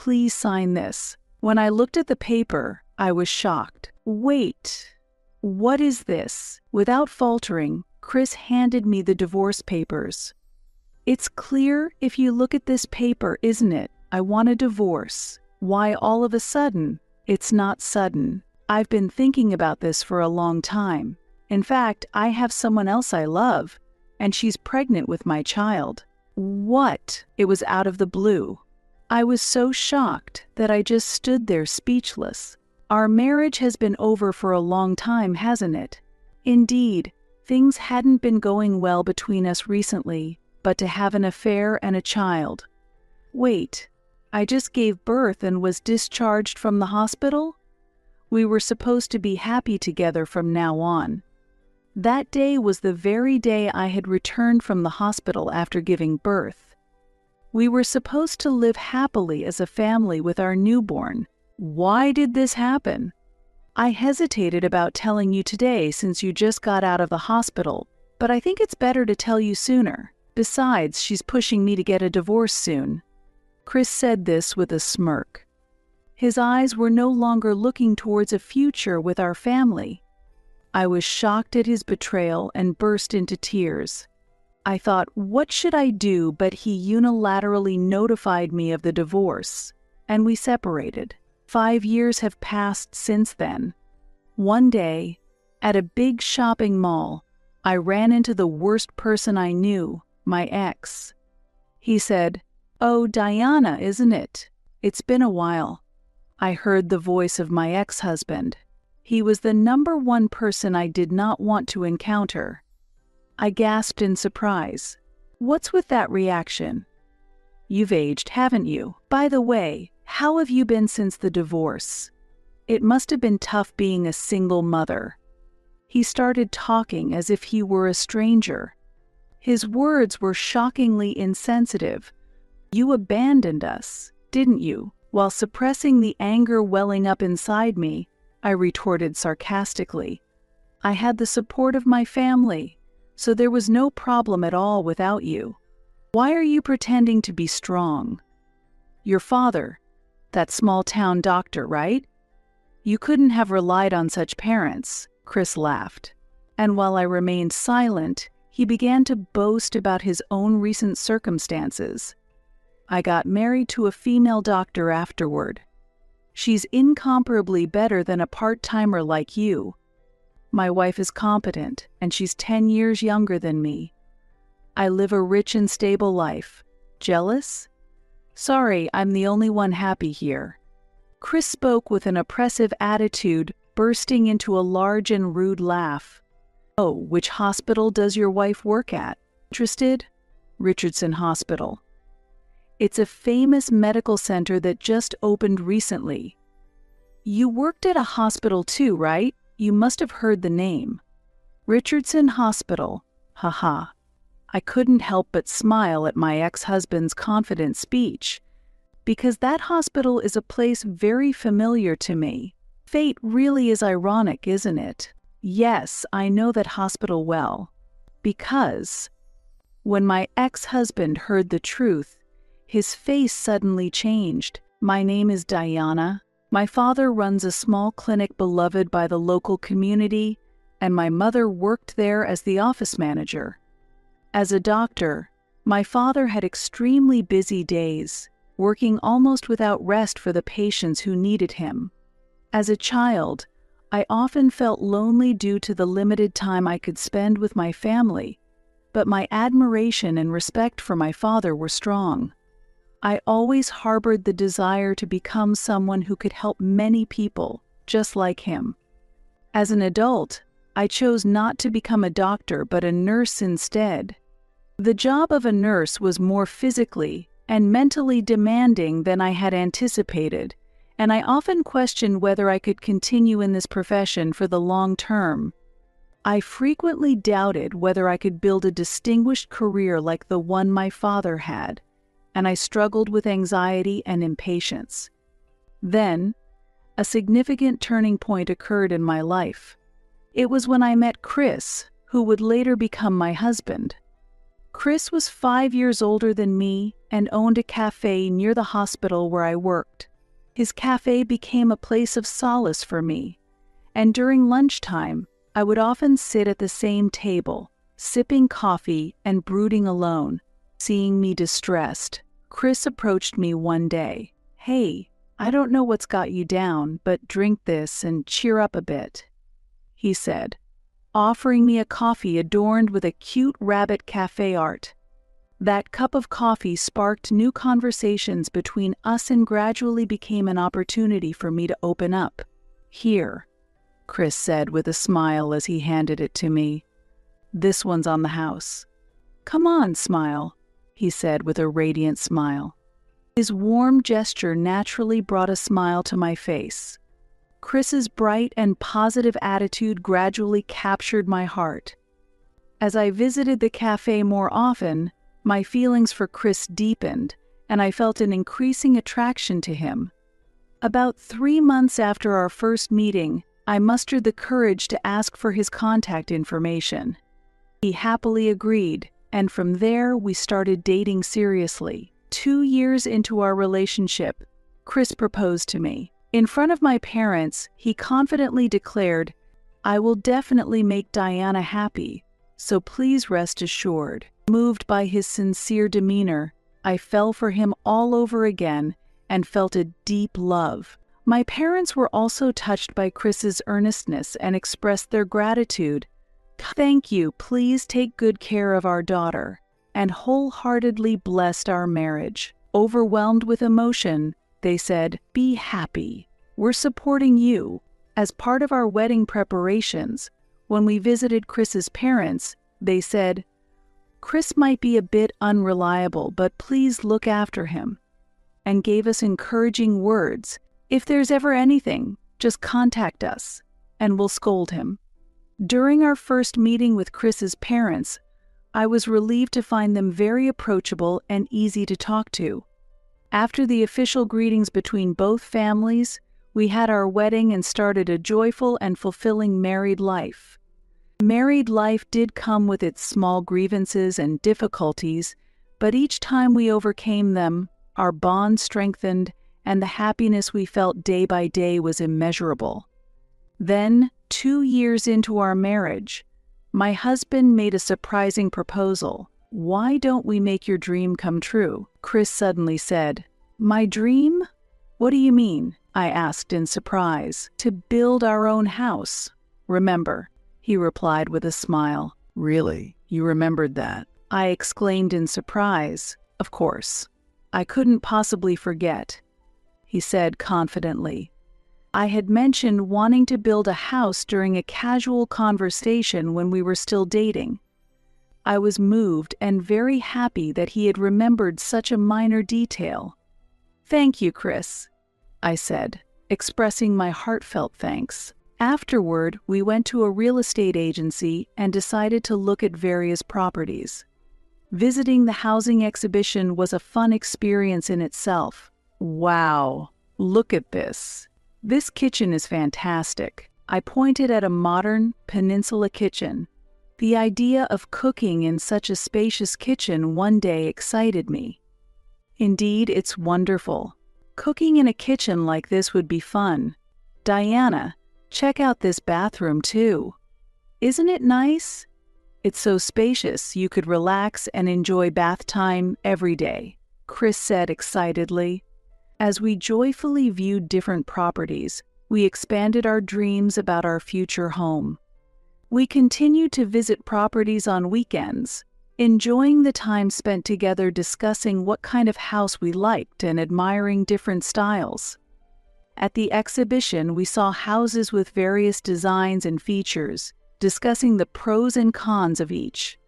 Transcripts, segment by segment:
please sign this?" When I looked at the paper, I was shocked. "Wait, what is this?" Without faltering, Chris handed me the divorce papers. "It's clear if you look at this paper, isn't it? I want a divorce. Why all of a sudden?" "It's not sudden. I've been thinking about this for a long time. In fact, I have someone else I love, and she's pregnant with my child." "What?" It was out of the blue. I was so shocked that I just stood there speechless. "Our marriage has been over for a long time, hasn't it?" Indeed, things hadn't been going well between us recently, but to have an affair and a child. "Wait, I just gave birth and was discharged from the hospital? We were supposed to be happy together from now on." That day was the very day I had returned from the hospital after giving birth. We were supposed to live happily as a family with our newborn. Why did this happen? I hesitated about telling you today since you just got out of the hospital, but I think it's better to tell you sooner. Besides, she's pushing me to get a divorce soon. Chris said this with a smirk. His eyes were no longer looking towards a future with our family. I was shocked at his betrayal and burst into tears. I thought, what should I do? But he unilaterally notified me of the divorce, and we separated. 5 years have passed since then. One day, at a big shopping mall, I ran into the worst person I knew, my ex. He said, "Oh, Diana, isn't it? It's been a while." I heard the voice of my ex-husband. He was the number one person I did not want to encounter. I gasped in surprise. "What's with that reaction?" "You've aged, haven't you? By the way, how have you been since the divorce? It must have been tough being a single mother." He started talking as if he were a stranger. His words were shockingly insensitive. "You abandoned us, didn't you?" While suppressing the anger welling up inside me, I retorted sarcastically. "I had the support of my family, so there was no problem at all without you. Why are you pretending to be strong? Your father, that small-town doctor, right? You couldn't have relied on such parents," Chris laughed. And while I remained silent, he began to boast about his own recent circumstances. "I got married to a female doctor afterward. She's incomparably better than a part-timer like you. My wife is competent, and she's 10 years younger than me. I live a rich and stable life. Jealous? Sorry, I'm the only one happy here." Chris spoke with an oppressive attitude, bursting into a large and rude laugh. "Oh, which hospital does your wife work at? Interested? Richardson Hospital. It's a famous medical center that just opened recently." "You worked at a hospital too, right? You must have heard the name." "Richardson Hospital, haha." I couldn't help but smile at my ex-husband's confident speech, because that hospital is a place very familiar to me. Fate really is ironic, isn't it? Yes, I know that hospital well, because when my ex-husband heard the truth, his face suddenly changed. "My name is Diana. My father runs a small clinic beloved by the local community, and my mother worked there as the office manager. As a doctor, my father had extremely busy days, working almost without rest for the patients who needed him. As a child, I often felt lonely due to the limited time I could spend with my family, but my admiration and respect for my father were strong. I always harbored the desire to become someone who could help many people, just like him. As an adult, I chose not to become a doctor but a nurse instead. The job of a nurse was more physically and mentally demanding than I had anticipated, and I often questioned whether I could continue in this profession for the long term. I frequently doubted whether I could build a distinguished career like the one my father had, and I struggled with anxiety and impatience. Then, a significant turning point occurred in my life. It was when I met Chris, who would later become my husband. Chris was 5 years older than me and owned a cafe near the hospital where I worked. His cafe became a place of solace for me, and during lunchtime, I would often sit at the same table, sipping coffee and brooding alone. Seeing me distressed, Chris approached me one day. "Hey, I don't know what's got you down, but drink this and cheer up a bit," he said, offering me a coffee adorned with a cute rabbit cafe art. That cup of coffee sparked new conversations between us and gradually became an opportunity for me to open up. "Here," Chris said with a smile as he handed it to me. "This one's on the house." "Come on, smile," he said with a radiant smile. His warm gesture naturally brought a smile to my face. Chris's bright and positive attitude gradually captured my heart. As I visited the cafe more often, my feelings for Chris deepened, and I felt an increasing attraction to him. About 3 months after our first meeting, I mustered the courage to ask for his contact information. He happily agreed, and from there we started dating seriously. 2 years into our relationship, Chris proposed to me. In front of my parents, he confidently declared, "I will definitely make Diana happy, so please rest assured." Moved by his sincere demeanor, I fell for him all over again and felt a deep love. My parents were also touched by Chris's earnestness and expressed their gratitude. "Thank you, please take good care of our daughter," and wholeheartedly blessed our marriage. Overwhelmed with emotion, they said, "Be happy. We're supporting you." As part of our wedding preparations, when we visited Chris's parents, they said, "Chris might be a bit unreliable, but please look after him," and gave us encouraging words. "If there's ever anything, just contact us, and we'll scold him." During our first meeting with Chris's parents, I was relieved to find them very approachable and easy to talk to. After the official greetings between both families, we had our wedding and started a joyful and fulfilling married life. Married life did come with its small grievances and difficulties, but each time we overcame them, our bond strengthened, and the happiness we felt day by day was immeasurable. Then, 2 years into our marriage, my husband made a surprising proposal. "Why don't we make your dream come true?" Chris suddenly said. "My dream? What do you mean?" I asked in surprise. "To build our own house. Remember," he replied with a smile. "Really? You remembered that?" I exclaimed in surprise. "Of course. I couldn't possibly forget," he said confidently. I had mentioned wanting to build a house during a casual conversation when we were still dating. I was moved and very happy that he had remembered such a minor detail. "Thank you, Chris," I said, expressing my heartfelt thanks. Afterward, we went to a real estate agency and decided to look at various properties. Visiting the housing exhibition was a fun experience in itself. "Wow, look at this. This kitchen is fantastic." I pointed at a modern peninsula kitchen. The idea of cooking in such a spacious kitchen one day excited me. "Indeed, it's wonderful. Cooking in a kitchen like this would be fun. Diana, check out this bathroom too. Isn't it nice? It's so spacious you could relax and enjoy bath time every day," Chris said excitedly. As we joyfully viewed different properties, we expanded our dreams about our future home. We continued to visit properties on weekends, enjoying the time spent together discussing what kind of house we liked and admiring different styles. At the exhibition, we saw houses with various designs and features, discussing the pros and cons of each.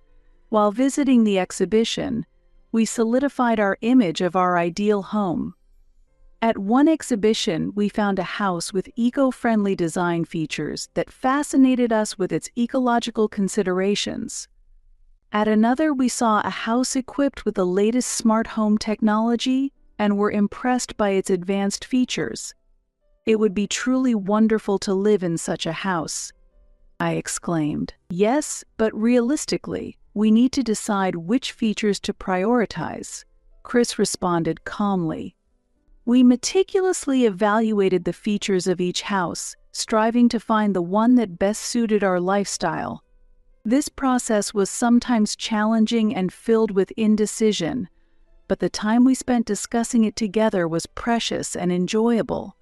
While visiting the exhibition, we solidified our image of our ideal home. At one exhibition, we found a house with eco-friendly design features that fascinated us with its ecological considerations. At another, we saw a house equipped with the latest smart home technology and were impressed by its advanced features. "It would be truly wonderful to live in such a house," I exclaimed. "Yes, but realistically, We need to decide which features to prioritize, Chris responded calmly. We meticulously evaluated the features of each house, striving to find the one that best suited our lifestyle. This process was sometimes challenging and filled with indecision, but the time we spent discussing it together was precious and enjoyable.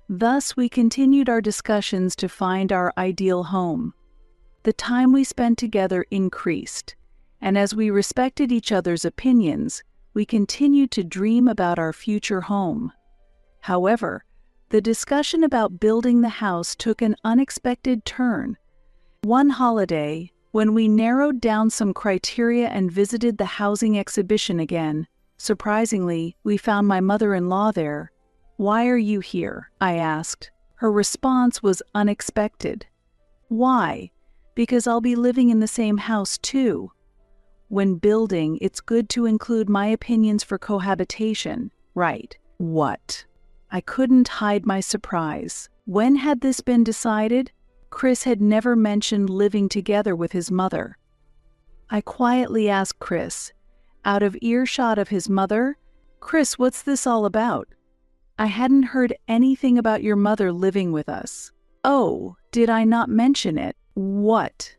Thus, we continued our discussions to find our ideal home. The time we spent together increased, and as we respected each other's opinions, we continued to dream about our future home. However, the discussion about building the house took an unexpected turn. One holiday, when we narrowed down some criteria and visited the housing exhibition again, surprisingly, we found my mother-in-law there. "Why are you here?" I asked. Her response was unexpected. "Why? Because I'll be living in the same house too. When building, it's good to include my opinions for cohabitation, right?" "What?" I couldn't hide my surprise. When had this been decided? Chris had never mentioned living together with his mother. I quietly asked Chris, out of earshot of his mother, "Chris, what's this all about? I hadn't heard anything about your mother living with us." "Oh, did I not mention it?" "What?"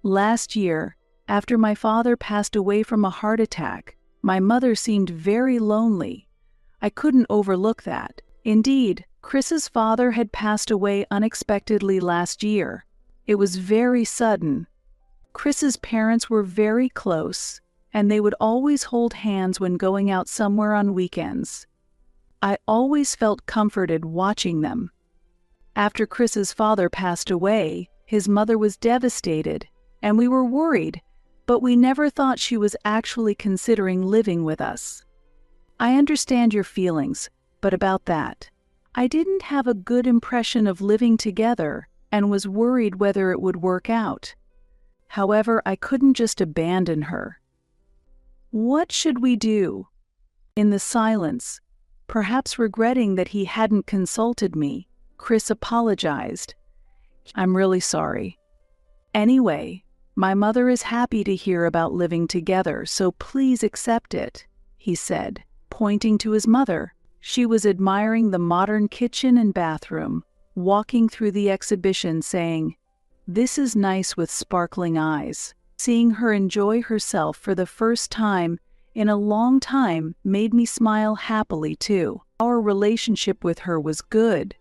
"Last year, after my father passed away from a heart attack, my mother seemed very lonely. I couldn't overlook that. Indeed, Chris's father had passed away unexpectedly last year. It was very sudden. Chris's parents were very close, and they would always hold hands when going out somewhere on weekends. I always felt comforted watching them. After Chris's father passed away, his mother was devastated, and we were worried, but we never thought she was actually considering living with us. I understand your feelings, but about that, I didn't have a good impression of living together and was worried whether it would work out. However, I couldn't just abandon her. What should we do? In the silence, perhaps regretting that he hadn't consulted me, Chris apologized. "I'm really sorry. Anyway, my mother is happy to hear about living together, so please accept it," he said, pointing to his mother. She was admiring the modern kitchen and bathroom, walking through the exhibition saying, "This is nice," with sparkling eyes. Seeing her enjoy herself for the first time in a long time made me smile happily too. Our relationship with her was good,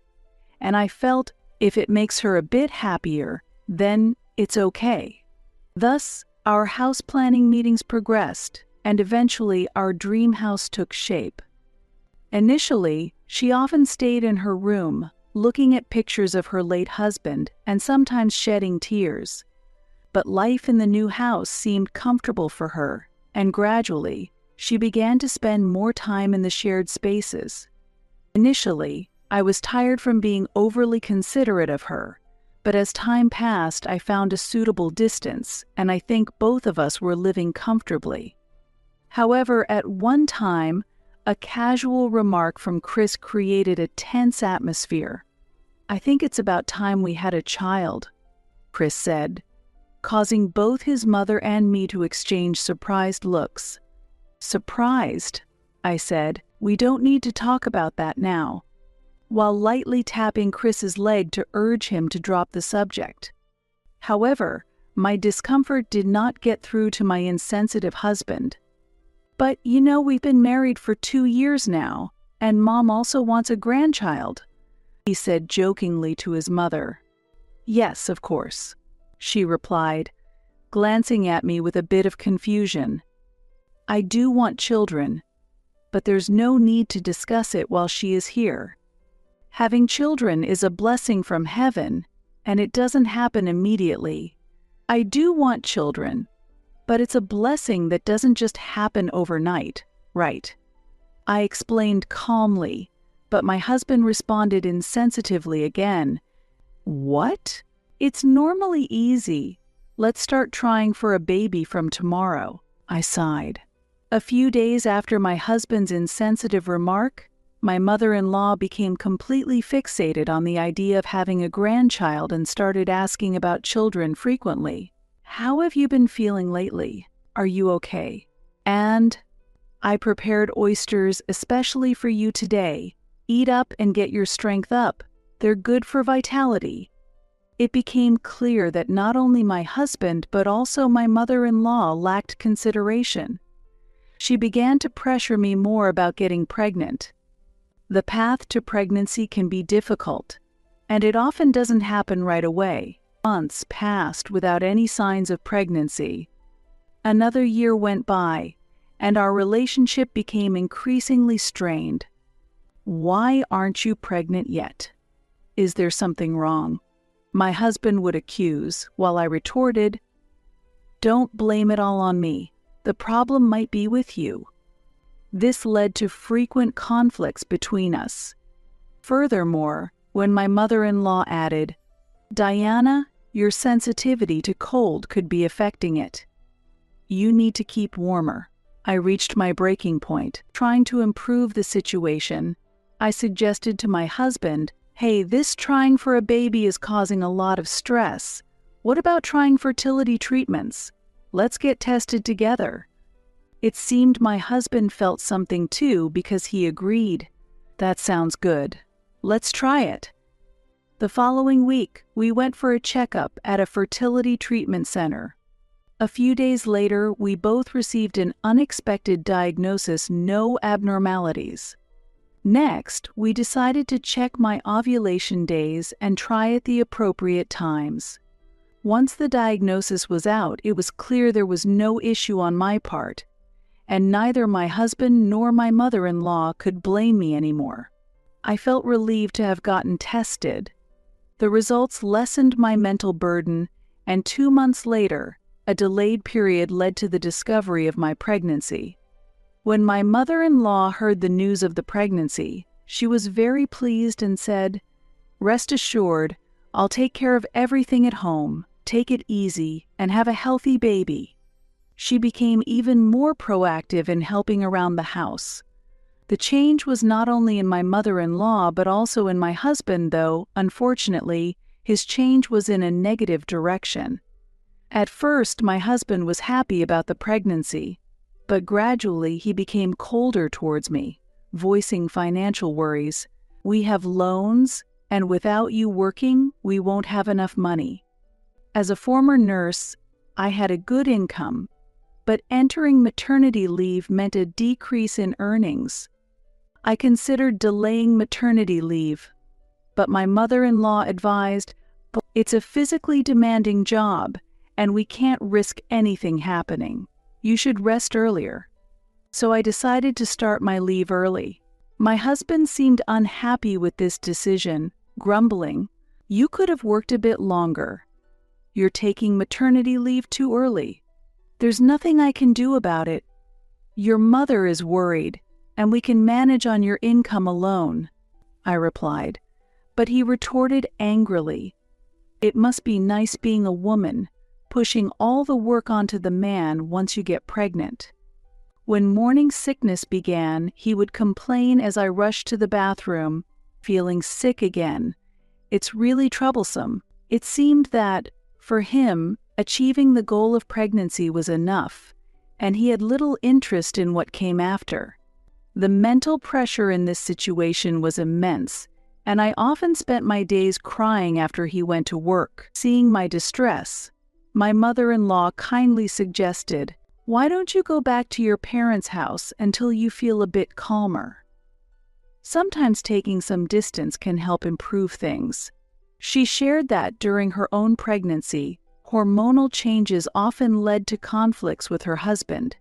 and I felt if it makes her a bit happier, then it's okay. Thus, our house planning meetings progressed, and eventually our dream house took shape. Initially, she often stayed in her room, looking at pictures of her late husband and sometimes shedding tears. But life in the new house seemed comfortable for her, and gradually, she began to spend more time in the shared spaces. Initially, I was tired from being overly considerate of her, but as time passed, I found a suitable distance, and I think both of us were living comfortably. However, at one time, a casual remark from Chris created a tense atmosphere. "I think it's about time we had a child," Chris said, causing both his mother and me to exchange surprised looks. "Surprised?" I said. "We don't need to talk about that now," while lightly tapping Chris's leg to urge him to drop the subject. However, my discomfort did not get through to my insensitive husband. "But you know, we've been married for 2 years now, and Mom also wants a grandchild," he said jokingly to his mother. "Yes, of course," she replied, glancing at me with a bit of confusion. "I do want children, but there's no need to discuss it while she is here. Having children is a blessing from heaven, and it doesn't happen immediately. I do want children, but it's a blessing that doesn't just happen overnight, right?" I explained calmly, but my husband responded insensitively again. "What? It's normally easy. Let's start trying for a baby from tomorrow," I sighed. A few days after my husband's insensitive remark, my mother-in-law became completely fixated on the idea of having a grandchild and started asking about children frequently. How have you been feeling lately? Are you okay? And I prepared oysters especially for you today. Eat up and get your strength up. They're good for vitality. It became clear that not only my husband but also my mother-in-law lacked consideration. She began to pressure me more about getting pregnant. The path to pregnancy can be difficult, and it often doesn't happen right away. Months passed without any signs of pregnancy. Another year went by, and our relationship became increasingly strained. Why aren't you pregnant yet? Is there something wrong? My husband would accuse, while I retorted, "Don't blame it all on me. The problem might be with you." This led to frequent conflicts between us. Furthermore, when my mother-in-law added, "Diana, your sensitivity to cold could be affecting it. You need to keep warmer." I reached my breaking point. Trying to improve the situation, I suggested to my husband, "Hey, this trying for a baby is causing a lot of stress. What about trying fertility treatments? Let's get tested together." It seemed my husband felt something too because he agreed. "That sounds good. Let's try it." The following week, we went for a checkup at a fertility treatment center. A few days later, we both received an unexpected diagnosis: no abnormalities. Next, we decided to check my ovulation days and try at the appropriate times. Once the diagnosis was out, it was clear there was no issue on my part, and neither my husband nor my mother-in-law could blame me anymore. I felt relieved to have gotten tested. The results lessened my mental burden, and 2 months later, a delayed period led to the discovery of my pregnancy. When my mother-in-law heard the news of the pregnancy, she was very pleased and said, "Rest assured, I'll take care of everything at home. Take it easy and have a healthy baby." She became even more proactive in helping around the house. The change was not only in my mother-in-law but also in my husband, though, unfortunately, his change was in a negative direction. At first, my husband was happy about the pregnancy, but gradually he became colder towards me, voicing financial worries. "We have loans, and without you working, we won't have enough money." As a former nurse, I had a good income, but entering maternity leave meant a decrease in earnings. I considered delaying maternity leave, but my mother-in-law advised, "It's a physically demanding job, and we can't risk anything happening. You should rest earlier." So I decided to start my leave early. My husband seemed unhappy with this decision, grumbling, "You could have worked a bit longer. You're taking maternity leave too early. There's nothing I can do about it. Your mother is worried, and we can manage on your income alone," I replied. But he retorted angrily, "It must be nice being a woman, pushing all the work onto the man once you get pregnant." When morning sickness began, he would complain as I rushed to the bathroom, feeling sick again. It's really troublesome. It seemed that, for him, achieving the goal of pregnancy was enough, and he had little interest in what came after. The mental pressure in this situation was immense, and I often spent my days crying after he went to work. Seeing my distress, my mother-in-law kindly suggested, "Why don't you go back to your parents' house until you feel a bit calmer?" Sometimes taking some distance can help improve things. She shared that during her own pregnancy, hormonal changes often led to conflicts with her husband,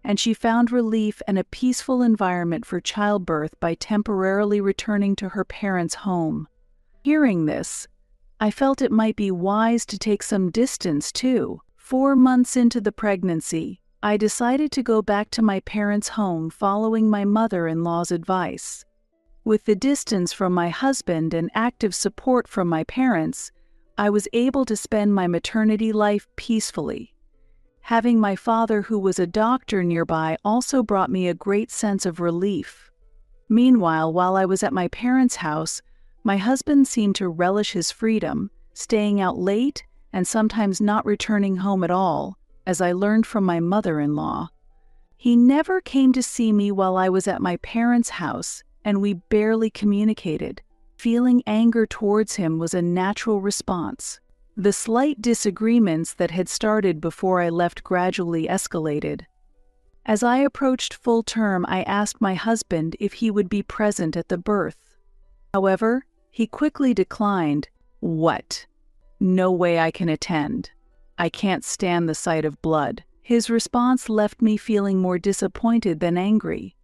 and she found relief and a peaceful environment for childbirth by temporarily returning to her parents' home. Hearing this, I felt it might be wise to take some distance too. 4 months into the pregnancy, I decided to go back to my parents' home following my mother-in-law's advice. With the distance from my husband and active support from my parents, I was able to spend my maternity life peacefully. Having my father, who was a doctor, nearby also brought me a great sense of relief. Meanwhile, while I was at my parents' house, my husband seemed to relish his freedom, staying out late, and sometimes not returning home at all, as I learned from my mother-in-law. He never came to see me while I was at my parents' house, and we barely communicated. Feeling anger towards him was a natural response. The slight disagreements that had started before I left gradually escalated. As I approached full term, I asked my husband if he would be present at the birth. However, he quickly declined. "What? No way I can attend. I can't stand the sight of blood." His response left me feeling more disappointed than angry.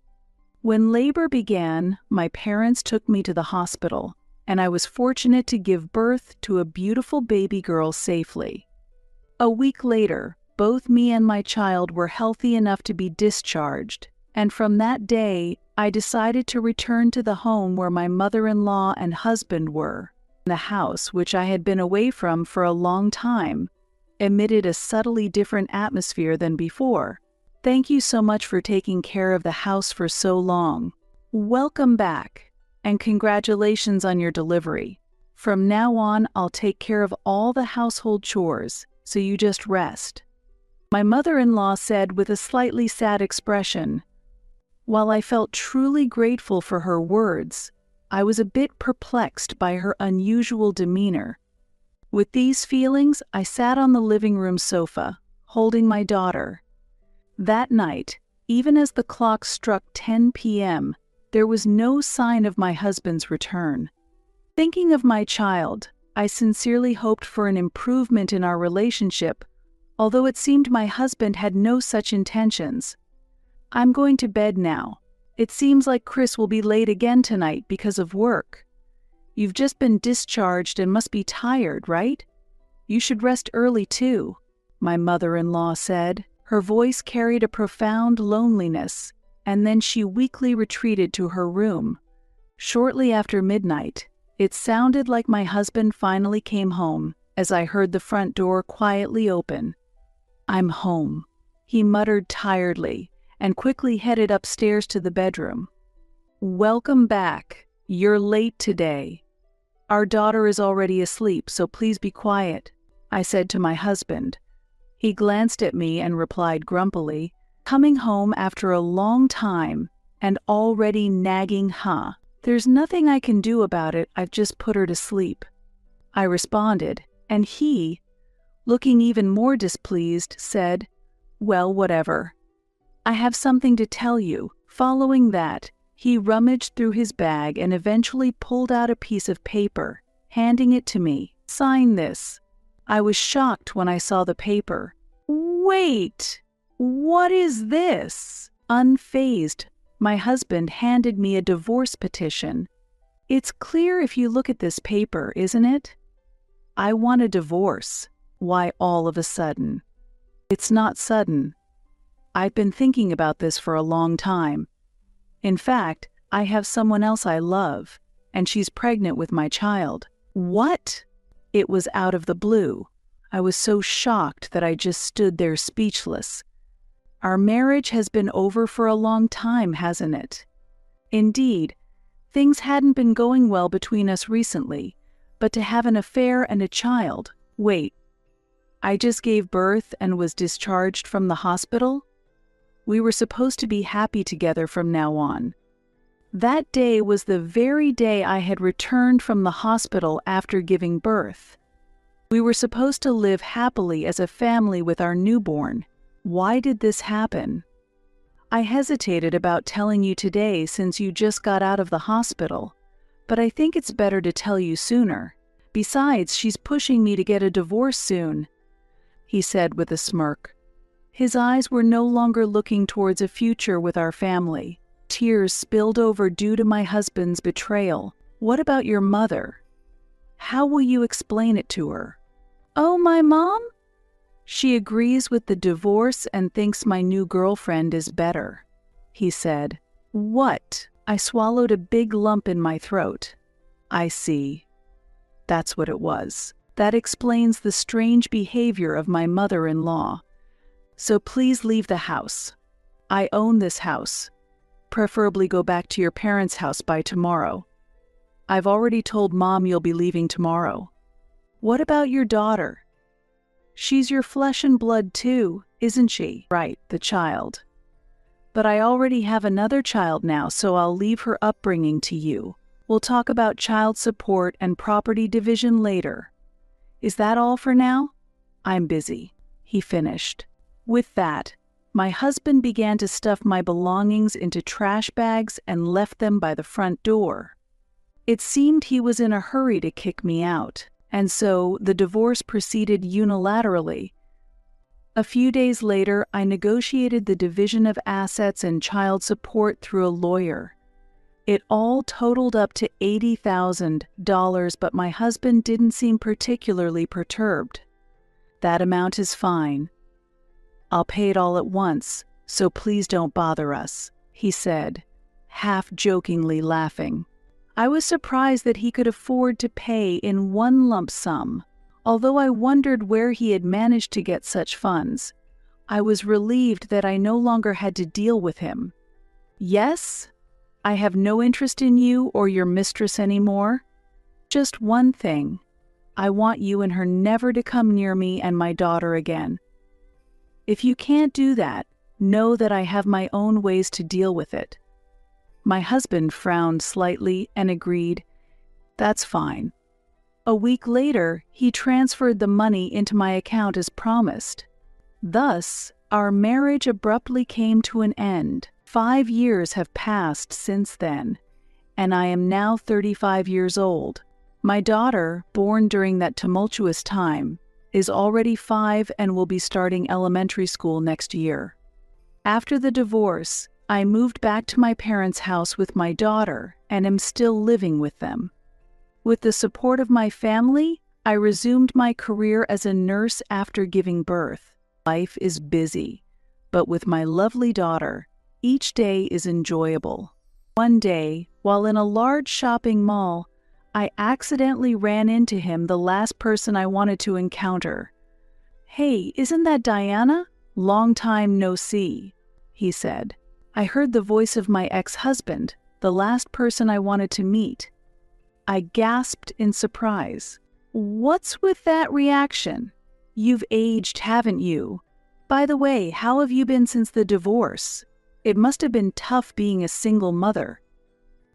When labor began, my parents took me to the hospital, and I was fortunate to give birth to a beautiful baby girl safely. A week later, both me and my child were healthy enough to be discharged, and from that day, I decided to return to the home where my mother-in-law and husband were. The house, which I had been away from for a long time, emitted a subtly different atmosphere than before. Thank you so much for taking care of the house for so long. Welcome back, and congratulations on your delivery. From now on, I'll take care of all the household chores, so you just rest," my mother-in-law said with a slightly sad expression. While I felt truly grateful for her words, I was a bit perplexed by her unusual demeanor. With these feelings, I sat on the living room sofa, holding my daughter. That night, even as the clock struck 10 p.m., there was no sign of my husband's return. Thinking of my child, I sincerely hoped for an improvement in our relationship, although it seemed my husband had no such intentions. "I'm going to bed now. It seems like Chris will be late again tonight because of work. You've just been discharged and must be tired, right? You should rest early too," my mother-in-law said. Her voice carried a profound loneliness, and then she weakly retreated to her room. Shortly after midnight, it sounded like my husband finally came home, as I heard the front door quietly open. "I'm home," he muttered tiredly, and quickly headed upstairs to the bedroom. "Welcome back. You're late today. Our daughter is already asleep, so please be quiet," I said to my husband. He glanced at me and replied grumpily, "Coming home after a long time and already nagging, huh? There's nothing I can do about it, I've just put her to sleep," I responded, and he, looking even more displeased, said, "Well, whatever. I have something to tell you." Following that, he rummaged through his bag and eventually pulled out a piece of paper, handing it to me. "Sign this." I was shocked when I saw the paper. "Wait, what is this?" Unfazed, my husband handed me a divorce petition. "It's clear if you look at this paper, isn't it? I want a divorce. Why all of a sudden?" "It's not sudden. I've been thinking about this for a long time. In fact, I have someone else I love, and she's pregnant with my child." "What?" It was out of the blue. I was so shocked that I just stood there speechless. Our marriage has been over for a long time, hasn't it? Indeed, things hadn't been going well between us recently, but to have an affair and a child— Wait, I just gave birth and was discharged from the hospital? We were supposed to be happy together from now on. That day was the very day I had returned from the hospital after giving birth. We were supposed to live happily as a family with our newborn. Why did this happen? I hesitated about telling you today since you just got out of the hospital, but I think it's better to tell you sooner. Besides, she's pushing me to get a divorce soon," he said with a smirk. His eyes were no longer looking towards a future with our family. Tears spilled over due to my husband's betrayal. "What about your mother? How will you explain it to her?" "Oh, my mom? She agrees with the divorce and thinks my new girlfriend is better," he said. "What?" I swallowed a big lump in my throat. "I see. That's what it was. That explains the strange behavior of my mother-in-law. So please leave the house. I own this house. Preferably go back to your parents' house by tomorrow. I've already told Mom you'll be leaving tomorrow." "What about your daughter? She's your flesh and blood too, isn't she? Right, the child. But I already have another child now, so I'll leave her upbringing to you. We'll talk about child support and property division later. Is that all for now? I'm busy, he finished. With that, my husband began to stuff my belongings into trash bags and left them by the front door. It seemed he was in a hurry to kick me out, and so the divorce proceeded unilaterally. A few days later, I negotiated the division of assets and child support through a lawyer. It all totaled up to $80,000, but my husband didn't seem particularly perturbed. That amount is fine. I'll pay it all at once, so please don't bother us, he said, half-jokingly laughing. I was surprised that he could afford to pay in one lump sum. Although I wondered where he had managed to get such funds, I was relieved that I no longer had to deal with him. Yes, I have no interest in you or your mistress anymore. Just one thing. I want you and her never to come near me and my daughter again. If you can't do that, know that I have my own ways to deal with it. My husband frowned slightly and agreed, "That's fine." A week later, he transferred the money into my account as promised. Thus, our marriage abruptly came to an end. 5 years have passed since then, and I am now 35 years old. My daughter, born during that tumultuous time, is already 5 and will be starting elementary school next year. After the divorce, I moved back to my parents' house with my daughter and am still living with them. With the support of my family, I resumed my career as a nurse after giving birth. Life is busy, but with my lovely daughter, each day is enjoyable. One day, while in a large shopping mall, I accidentally ran into him, the last person I wanted to encounter. "Hey, isn't that Diana? Long time no see," he said. I heard the voice of my ex-husband, the last person I wanted to meet. I gasped in surprise. "What's with that reaction? You've aged, haven't you? By the way, how have you been since the divorce? It must have been tough being a single mother."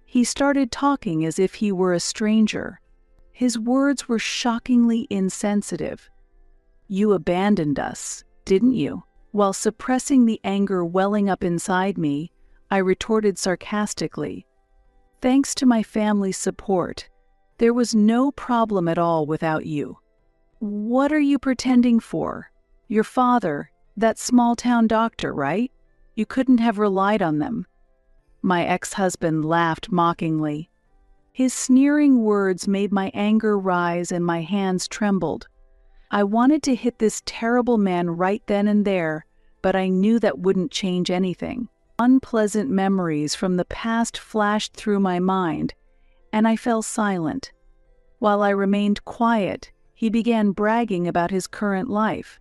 He started talking as if he were a stranger. His words were shockingly insensitive. "You abandoned us, didn't you?" While suppressing the anger welling up inside me, I retorted sarcastically, "Thanks to my family's support, there was no problem at all without you." "What are you pretending for? Your father, that small-town doctor, right? You couldn't have relied on them." My ex-husband laughed mockingly. His sneering words made my anger rise and my hands trembled. I wanted to hit this terrible man right then and there, but I knew that wouldn't change anything. Unpleasant memories from the past flashed through my mind, and I fell silent. While I remained quiet, he began bragging about his current life.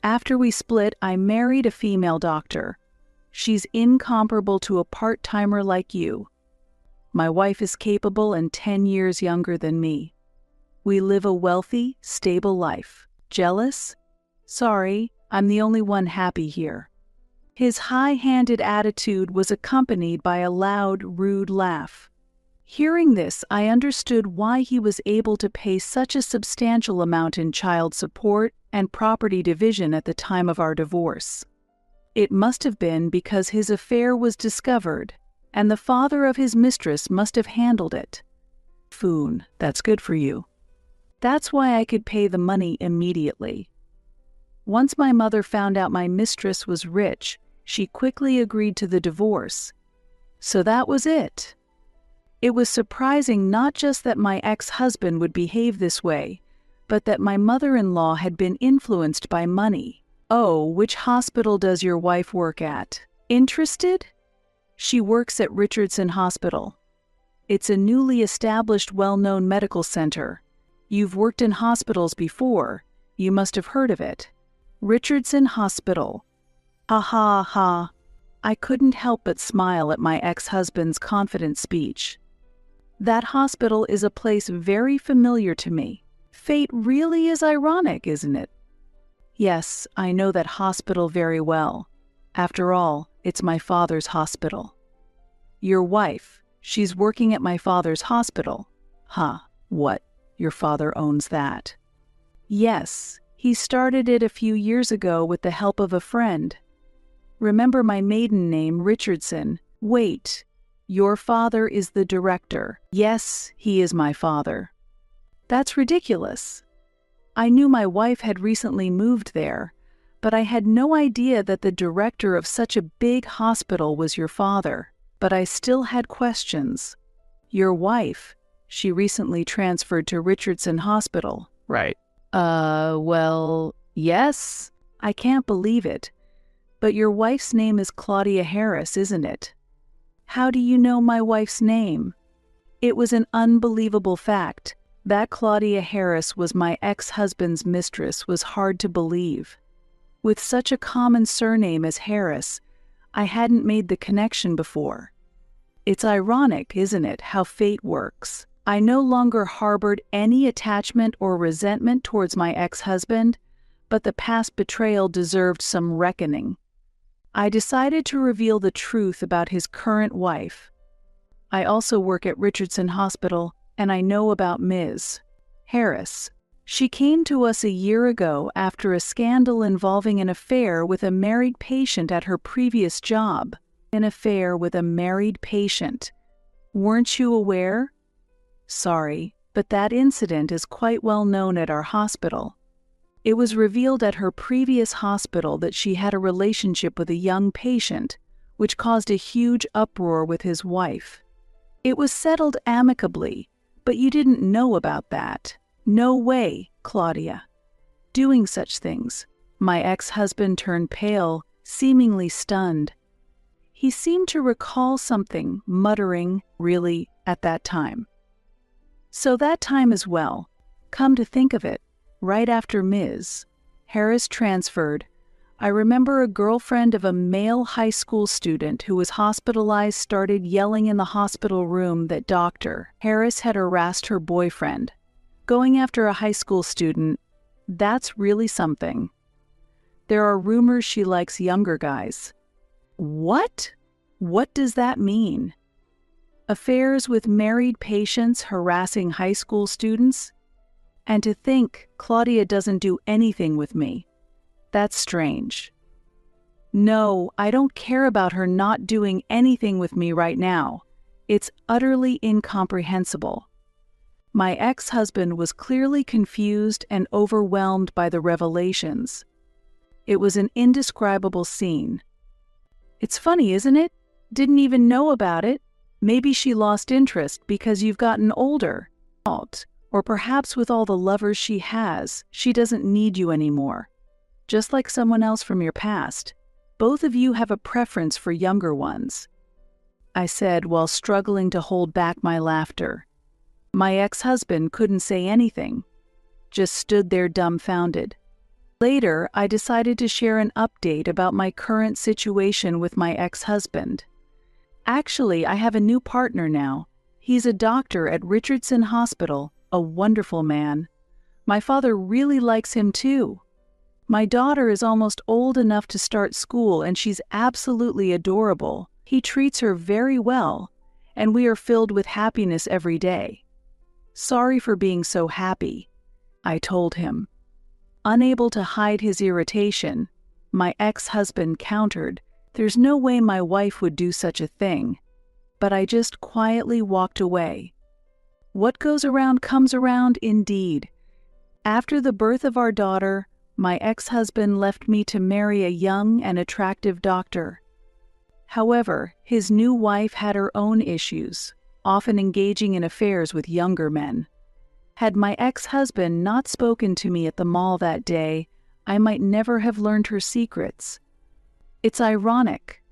"After we split, I married a female doctor. She's incomparable to a part-timer like you. My wife is capable and 10 years younger than me. We live a wealthy, stable life. Jealous? Sorry, I'm the only one happy here." His high-handed attitude was accompanied by a loud, rude laugh. Hearing this, I understood why he was able to pay such a substantial amount in child support and property division at the time of our divorce. It must have been because his affair was discovered, and the father of his mistress must have handled it. Foon, that's good for you. That's why I could pay the money immediately. Once my mother found out my mistress was rich, she quickly agreed to the divorce. So that was it. It was surprising not just that my ex-husband would behave this way, but that my mother-in-law had been influenced by money. "Oh, which hospital does your wife work at? Interested?" "She works at Richardson Hospital. It's a newly established, well-known medical center. You've worked in hospitals before. You must have heard of it. Richardson Hospital." Ha ha ha. I couldn't help but smile at my ex-husband's confident speech. That hospital is a place very familiar to me. Fate really is ironic, isn't it? Yes, I know that hospital very well. After all, it's my father's hospital. Your wife, she's working at my father's hospital. Huh, what? Your father owns that? Yes, he started it a few years ago with the help of a friend. Remember my maiden name, Richardson. Wait, your father is the director. Yes, he is my father. That's ridiculous. I knew my wife had recently moved there, but I had no idea that the director of such a big hospital was your father. But I still had questions. Your wife, she recently transferred to Richardson Hospital. Right. Well, yes. I can't believe it. But your wife's name is Claudia Harris, isn't it? How do you know my wife's name? It was an unbelievable fact. That Claudia Harris was my ex-husband's mistress was hard to believe. With such a common surname as Harris, I hadn't made the connection before. It's ironic, isn't it, how fate works? I no longer harbored any attachment or resentment towards my ex-husband, but the past betrayal deserved some reckoning. I decided to reveal the truth about his current wife. I also work at Richardson Hospital, and I know about Ms. Harris. She came to us a year ago after a scandal involving an affair with a married patient at her previous job. An affair with a married patient. Weren't you aware? Sorry, but that incident is quite well known at our hospital. It was revealed at her previous hospital that she had a relationship with a young patient, which caused a huge uproar with his wife. It was settled amicably, but you didn't know about that. No way, Claudia. Doing such things. My ex-husband turned pale, seemingly stunned. He seemed to recall something, muttering, really, at that time. So that time as well, come to think of it, right after Ms. Harris transferred, I remember a girlfriend of a male high school student who was hospitalized started yelling in the hospital room that Dr. Harris had harassed her boyfriend. Going after a high school student, that's really something. There are rumors she likes younger guys. What? What does that mean? Affairs with married patients harassing high school students? And to think Claudia doesn't do anything with me. That's strange. No, I don't care about her not doing anything with me right now. It's utterly incomprehensible. My ex-husband was clearly confused and overwhelmed by the revelations. It was an indescribable scene. It's funny, isn't it? Didn't even know about it. Maybe she lost interest because you've gotten older. Or perhaps with all the lovers she has, she doesn't need you anymore. Just like someone else from your past, both of you have a preference for younger ones. I said while struggling to hold back my laughter. My ex-husband couldn't say anything, just stood there dumbfounded. Later, I decided to share an update about my current situation with my ex-husband. Actually, I have a new partner now. He's a doctor at Richardson Hospital, a wonderful man. My father really likes him too. My daughter is almost old enough to start school and she's absolutely adorable. He treats her very well, and we are filled with happiness every day. Sorry for being so happy, I told him. Unable to hide his irritation, my ex-husband countered, "There's no way my wife would do such a thing." But I just quietly walked away. What goes around comes around indeed. After the birth of our daughter, my ex-husband left me to marry a young and attractive doctor. However, his new wife had her own issues, often engaging in affairs with younger men. Had my ex-husband not spoken to me at the mall that day, I might never have learned her secrets. It's ironic.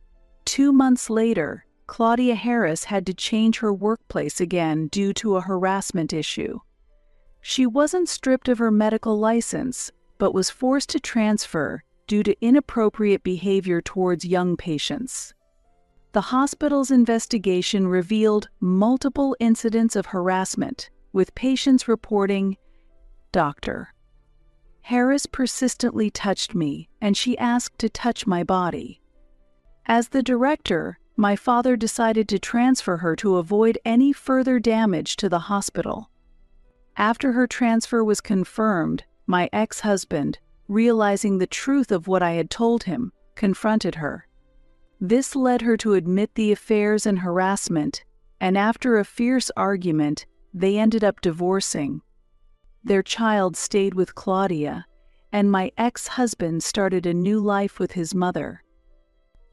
2 months later, Claudia Harris had to change her workplace again due to a harassment issue. She wasn't stripped of her medical license, but was forced to transfer due to inappropriate behavior towards young patients. The hospital's investigation revealed multiple incidents of harassment, with patients reporting, "Dr. Harris persistently touched me, and she asked to touch my body. As the director, my father decided to transfer her to avoid any further damage to the hospital. After her transfer was confirmed, my ex-husband, realizing the truth of what I had told him, confronted her. This led her to admit the affairs and harassment, and after a fierce argument, they ended up divorcing. Their child stayed with Claudia, and my ex-husband started a new life with his mother.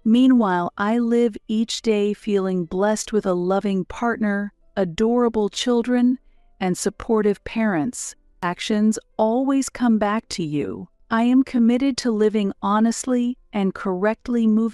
Meanwhile, I live each day feeling blessed with a loving partner, adorable children, and supportive parents. Actions always come back to you. I am committed to living honestly and correctly moving